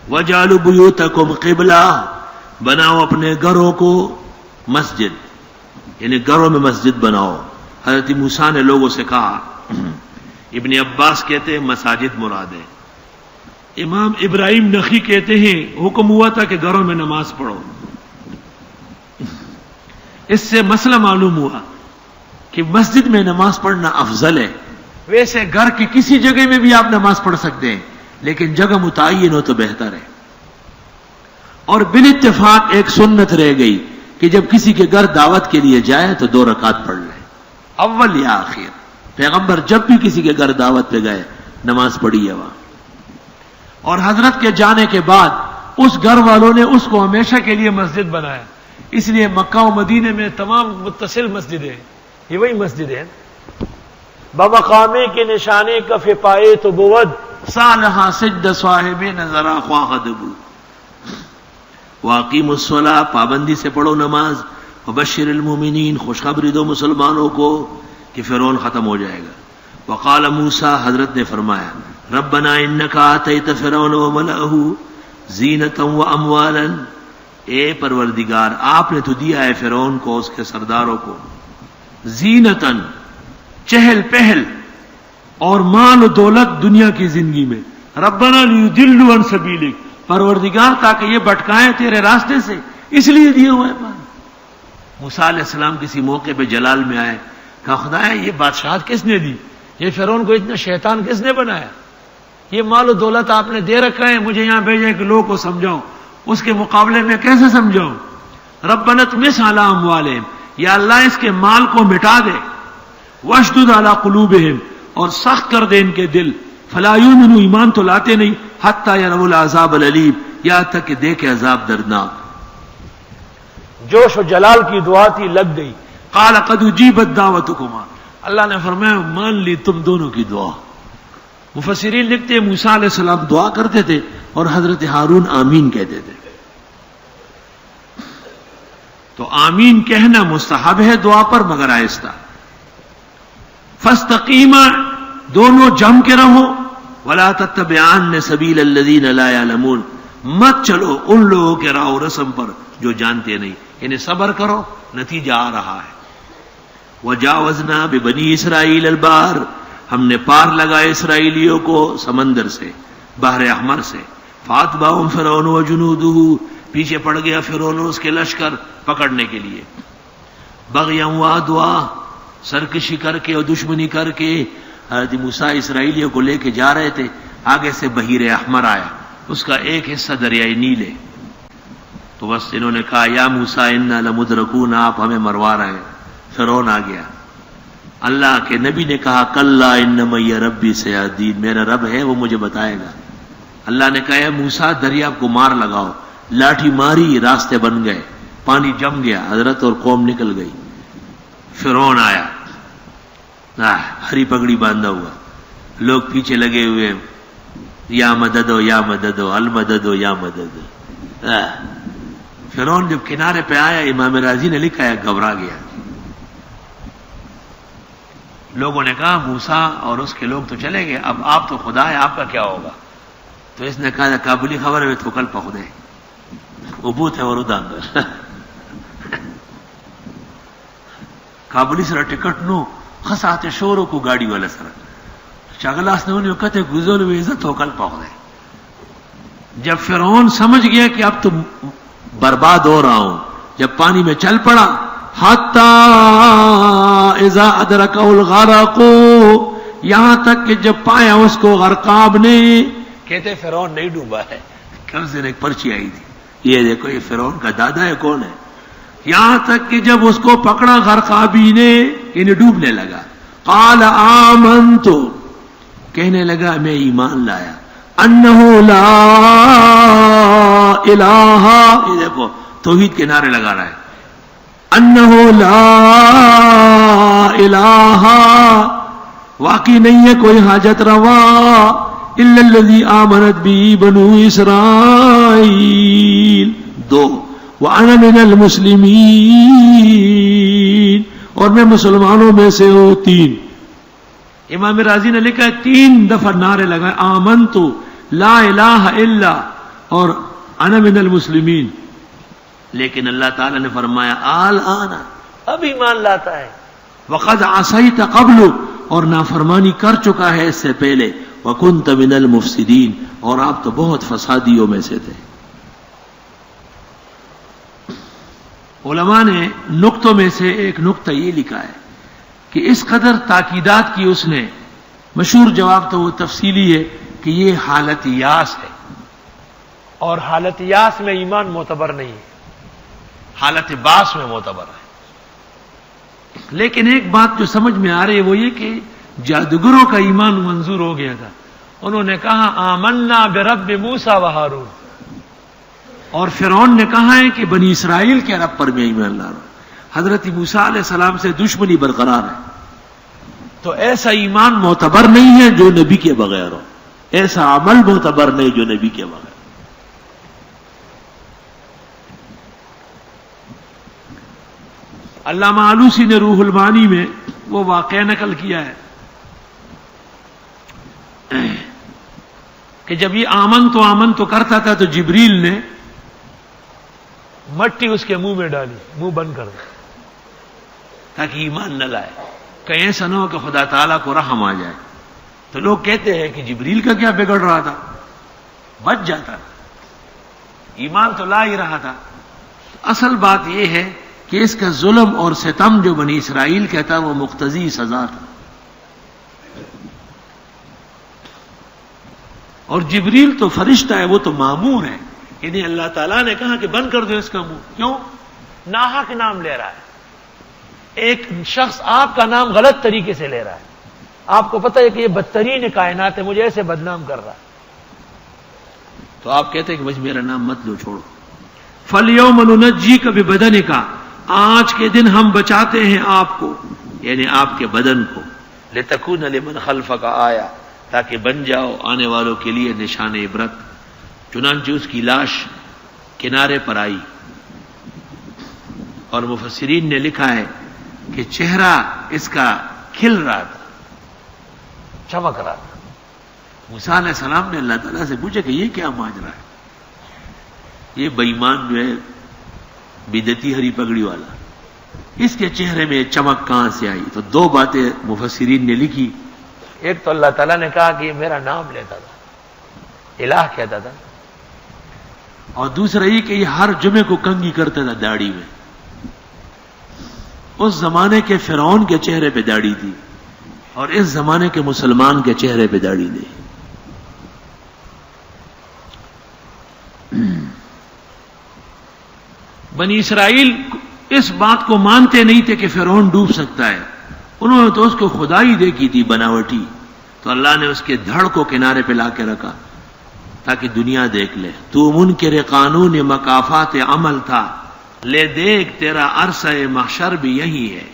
وَجَعَلُوا بُيُوتَكُمْ قِبْلَةً، بناؤ اپنے گھروں کو مسجد، یعنی گھروں میں مسجد بناؤ۔ حضرت موسیٰ نے لوگوں سے کہا، ابن عباس کہتے ہیں مساجد مراد ہے، امام ابراہیم نخعی کہتے ہیں حکم ہوا تھا کہ گھروں میں نماز پڑھو۔ اس سے مسئلہ معلوم ہوا کہ مسجد میں نماز پڑھنا افضل ہے۔ ویسے گھر کی کسی جگہ میں بھی آپ نماز پڑھ سکتے ہیں، لیکن جگہ متعین ہو تو بہتر ہے۔ اور بالاتفاق ایک سنت رہ گئی کہ جب کسی کے گھر دعوت کے لیے جائے تو 2 رکعت پڑھ لیں، اول یا آخر۔ پیغمبر جب بھی کسی کے گھر دعوت پہ گئے نماز پڑھی ہے وہاں۔ اور حضرت کے جانے کے بعد اس گھر والوں نے اس کو ہمیشہ کے لیے مسجد بنایا، اس لیے مکہ و مدینے میں تمام متصل مسجدیں، یہ وہی مسجد ہے۔ بمقامے کے نشانے کف پائے تو بود، صالحہ سجد صاحب نظرا خواہ دبو۔ واقیم الصلاۃ، پابندی سے پڑھو نماز۔ وبشر المؤمنین، خوشخبری دو مسلمانوں کو کہ فرعون ختم ہو جائے گا۔ وقال موسیٰ، حضرت نے فرمایا، ربنا انک آتیت فرعون وملأہ زینۃ واموالا، اے پروردگار آپ نے تو دیا ہے فرعون کو، اس کے سرداروں کو، زینتاً، چہل پہل اور مال و دولت دنیا کی زندگی میں۔ ربنا لیضلوا عن سبیلک، پروردگار تاکہ یہ بھٹکائیں تیرے راستے سے، اس لیے دیا ہوا ہے مال۔ موسیٰ علیہ السلام کسی موقع پہ جلال میں آئے، کہا خدایا یہ بادشاہت کس نے دی؟ یہ فرعون کو اتنا شیطان کس نے بنایا؟ یہ مال و دولت آپ نے دے رکھا ہے، مجھے یہاں بھیجے کہ لوگوں کو سمجھاؤ، اس کے مقابلے میں کیسے سمجھاؤں؟ ربنا اطمس علی اموالہم، یا اللہ اس کے مال کو مٹا دے، واشدد علی قلوبہم، اور سخت کر دے ان کے دل، فلا یؤمنوا، ایمان تو لاتے نہیں، حتی یروا العذاب العلیم، یہاں تک کہ دیکھے عذاب دردناک۔ جوش و جلال کی دعا تھی، لگ گئی۔ قال قد اجیبت دعوتکما، اللہ نے فرمایا مان لی تم دونوں کی دعا۔ مفسرین لکھتے ہیں موسیٰ علیہ السلام دعا کرتے تھے اور حضرت ہارون آمین کہتے تھے۔ تو آمین کہنا مستحب ہے دعا پر، مگر آہستہ۔ فاستقیما، دونوں جم کے رہو، ولا تتبعان سبیل الذین لا یعلمون، مت چلو ان لوگوں کے راہ و رسم پر جو جانتے نہیں، یعنی صبر کرو، نتیجہ آ رہا ہے۔ وجاوزنا ببنی اسرائیل البحر، ہم نے پار لگائے اسرائیلیوں کو سمندر سے، بحر احمر سے۔ فاتبعهم فرعون وجنودہ، پیچھے پڑ گیا فرعون اور اس کے لشکر پکڑنے کے لیے۔ بغیا وعدوا، سرکشی کر کے اور دشمنی کر کے۔ حضرت موسیٰ اسرائیلیوں کو لے کے جا رہے تھے، آگے سے بحیر احمر آیا، اس کا ایک حصہ دریائے نیل ہے۔ تو بس انہوں نے کہا یا موسیٰ انا لمدرکون، آپ ہمیں مروا رہے ہیں۔ فرعون آ گیا۔ اللہ کے نبی نے کہا کلا ان معی ربی سیہدین، میرا رب ہے وہ مجھے بتائے گا۔ اللہ نے کہا موسیٰ دریا کو مار لگاؤ، لاٹھی ماری، راستے بن گئے، پانی جم گیا، حضرت اور قوم نکل گئی۔ فرعون آیا، ہری پگڑی باندھا ہوا، لوگ پیچھے لگے ہوئے، یا مدد ہو یا مدد ہو، المدد ہو یا مدد ہو۔ فرعون جب کنارے پہ آیا، امام راضی نے لکھا ہے گھبرا گیا۔ لوگوں نے کہا موسیٰ اور اس کے لوگ تو چلے گئے، اب آپ تو خدا ہے، آپ کا کیا ہوگا؟ تو اس نے کہا کابلی خبر ہے تو کل پخدے ابوت ہے اور ادا کابلی سر ٹکٹ نو خساتے شوروں کو گاڑی والا سر چگلاس نے انہیں کہتے گزول ہوئے عزت ہو کل پخدے۔ جب فرعون سمجھ گیا کہ اب تو برباد ہو رہا ہوں، جب پانی میں چل پڑا، حتی اذا ادرکہ الغرق، یہاں تک کہ جب پایا اس کو غرقاب نے، کہتے فرعون نہیں ڈوبا ہے، کل سے ایک پرچی آئی تھی، یہ دیکھو یہ فرعون کا دادا ہے کون ہے، یہاں تک کہ جب اس کو پکڑا غرقابی نے، انہیں ڈوبنے لگا۔ قال آمنت، کہنے لگا میں ایمان لایا، انہ لا الہ، یہ دیکھو توحید کے نعرے لگا رہا ہے، انہ لا الہ، واقعی نہیں ہے کوئی حاجت روا، الا الذی آمنت بھی بنو اسرائیل، 2 وانا من المسلمین، اور میں مسلمانوں میں سے ہوں، 3۔ امام راضی نے لکھا ہے 3 دفعہ نعرے لگائے، آمنت لا الہ الا اور انا من المسلمین، لیکن اللہ تعالی نے فرمایا الآن، اب ایمان لاتا ہے، وقد عصیت قبل، اور نافرمانی کر چکا ہے اس سے پہلے، وکنت من المفسدین، اور آپ تو بہت فسادیوں میں سے تھے۔ علماء نے نقطوں میں سے ایک نقطہ یہ لکھا ہے کہ اس قدر تاکیدات کی اس نے، مشہور جواب تو وہ تفصیلی ہے کہ یہ حالت یاس ہے، اور حالت یاس میں ایمان معتبر نہیں ہے، حالت باس میں معتبر ہے۔ لیکن ایک بات جو سمجھ میں آ رہی ہے وہ یہ کہ جادوگروں کا ایمان منظور ہو گیا تھا، انہوں نے کہا آمنا برب موسیٰ و ہارون، اور فرعون نے کہا ہے کہ بنی اسرائیل کے رب پر میں ایمان لا رہا ہوں۔ حضرت موسیٰ علیہ السلام سے دشمنی برقرار ہے، تو ایسا ایمان معتبر نہیں ہے جو نبی کے بغیر ہو، ایسا عمل معتبر نہیں جو نبی کے بغیر۔ علامہ آلوسی نے روح المعانی میں وہ واقعہ نقل کیا ہے کہ جب یہ آمن تو کرتا تھا تو جبریل نے مٹی اس کے منہ میں ڈالی، منہ بند کر دیا تاکہ ایمان نہ لائے، کہیں ایسا نہ ہو کہ خدا تعالیٰ کو رحم آ جائے۔ تو لوگ کہتے ہیں کہ جبریل کا کیا بگڑ رہا تھا، بچ جاتا، ایمان تو لا ہی رہا تھا۔ اصل بات یہ ہے کہ اس کا ظلم اور ستم جو بنی اسرائیل کا تھا وہ مقتضی سزا تھا، اور جبریل تو فرشتہ ہے، وہ تو مامور ہے، یعنی اللہ تعالیٰ نے کہا کہ بند کر دو اس کا منہ۔ کیوں؟ ناحق نام لے رہا ہے، ایک شخص آپ کا نام غلط طریقے سے لے رہا ہے، آپ کو پتہ ہے کہ یہ بدترین کائنات ہے، مجھے ایسے بدنام کر رہا ہے، تو آپ کہتے ہیں کہ بس میرا نام مت لو، چھوڑو۔ فَالْيَوْمَ نُنَجِّيكَ بِبَدَنِكَ، آج کے دن ہم بچاتے ہیں آپ کو، یعنی آپ کے بدن کو، لِتَكُونَ لِمَنْ خَلْفَكَ آیا، تاکہ بن جاؤ آنے والوں کے لیے نشان عبرت۔ چنانچہ اس کی لاش کنارے پر آئی، اور مفسرین نے لکھا ہے کہ چہرہ اس کا کھل رہا تھا، چمک رہا تھا۔ موسیٰ علیہ السلام نے اللہ تعالیٰ سے پوچھا کہ یہ کیا ماجرا ہے، یہ بے ایمان جو ہے بدعتی ہری پگڑی والا، اس کے چہرے میں چمک کہاں سے آئی؟ تو دو باتیں مفسرین نے لکھی، ایک تو اللہ تعالیٰ نے کہا کہ یہ میرا نام لیتا تھا، الہ کہتا تھا، اور دوسرا یہ کہ یہ ہر جمعے کو کنگھی کرتا تھا داڑھی میں۔ اس زمانے کے فرعون کے چہرے پہ داڑھی تھی، اور اس زمانے کے مسلمان کے چہرے پہ داڑھی نہیں۔ بنی اسرائیل اس بات کو مانتے نہیں تھے کہ فرعون ڈوب سکتا ہے، انہوں نے تو اس کو خدائی دیکھی تھی بناوٹی، تو اللہ نے اس کے دھڑ کو کنارے پہ لا کے رکھا تاکہ دنیا دیکھ لے۔ تو منکر قانون مکافات عمل تھا، لے دیکھ تیرا عرصہ محشر بھی یہی ہے۔